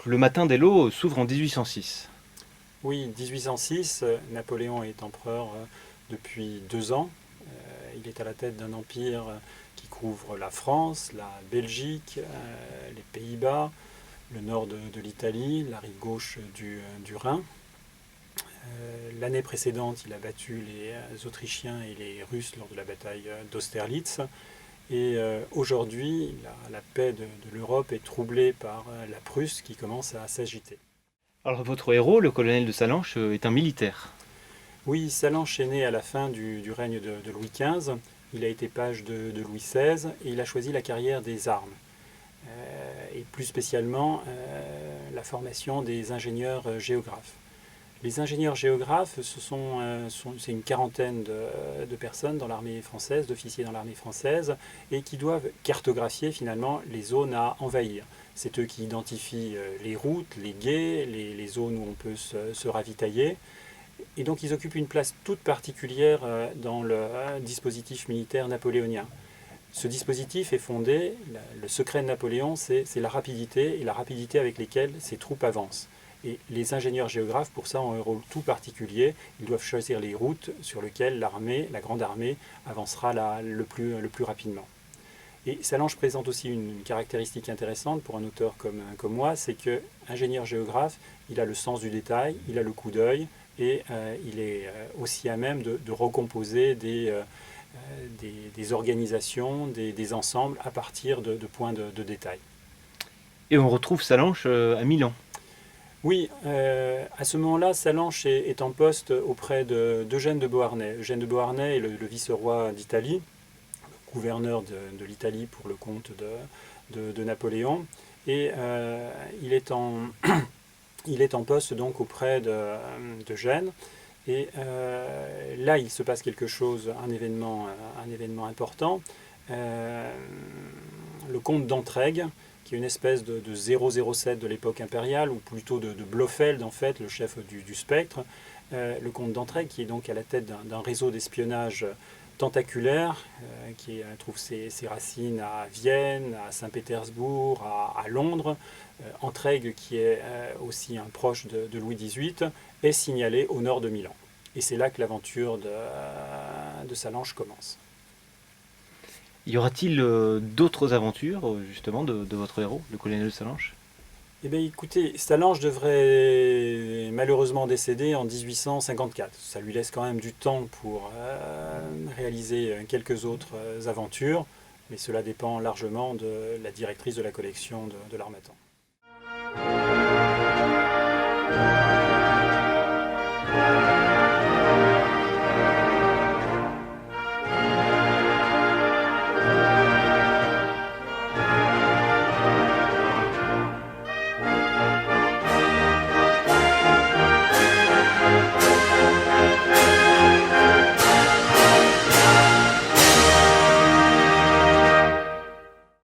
Donc le matin des lots s'ouvre en 1806. Oui, 1806, Napoléon est empereur depuis 2 ans. Il est à la tête d'un empire qui couvre la France, la Belgique, les Pays-Bas, le nord de l'Italie, la rive gauche du Rhin. L'année précédente, il a battu les Autrichiens et les Russes lors de la bataille d'Austerlitz. Et aujourd'hui, la paix de l'Europe est troublée par la Prusse qui commence à s'agiter. Alors votre héros, le colonel de Salanches, est un militaire. Oui, Salanches est né à la fin du règne de Louis XV. Il a été page de Louis XVI et il a choisi la carrière des armes. Et plus spécialement la formation des ingénieurs géographes. Les ingénieurs géographes, c'est une quarantaine de personnes dans l'armée française, d'officiers dans l'armée française, et qui doivent cartographier finalement les zones à envahir. C'est eux qui identifient les routes, les gués, les zones où on peut se ravitailler. Et donc ils occupent une place toute particulière dans le dispositif militaire napoléonien. Ce dispositif est fondé, le secret de Napoléon, c'est la rapidité et la rapidité avec laquelle ses troupes avancent. Et les ingénieurs géographes, pour ça, ont un rôle tout particulier. Ils doivent choisir les routes sur lesquelles la grande armée, avancera le plus rapidement. Et Salanches présente aussi une caractéristique intéressante pour un auteur comme moi, c'est que ingénieur géographe, il a le sens du détail, il a le coup d'œil, et il est aussi à même de recomposer des organisations, des ensembles à partir de points de détail. Et on retrouve Salanches à Milan. Oui, à ce moment-là, Salanches est en poste auprès d'Eugène de Beauharnais. Eugène de Beauharnais est le vice-roi d'Italie, gouverneur de l'Italie pour le compte de Napoléon. Et il est en poste donc auprès d'Eugène. Et là, il se passe quelque chose, un événement important. Le comte d'Entraigues, qui est une espèce de 007 de l'époque impériale, ou plutôt de Blofeld, en fait, le chef du spectre. Le comte d'Entraigues, qui est donc à la tête d'un réseau d'espionnage tentaculaire, qui trouve ses racines à Vienne, à Saint-Pétersbourg, à Londres. Entraigues, qui est aussi un proche de Louis XVIII, est signalé au nord de Milan. Et c'est là que l'aventure de Salanches commence. Y aura-t-il d'autres aventures, justement, de votre héros, le colonel de Salanches? Eh bien, écoutez, Salanges devrait malheureusement décéder en 1854. Ça lui laisse quand même du temps pour réaliser quelques autres aventures, mais cela dépend largement de la directrice de la collection de l'Harmattan.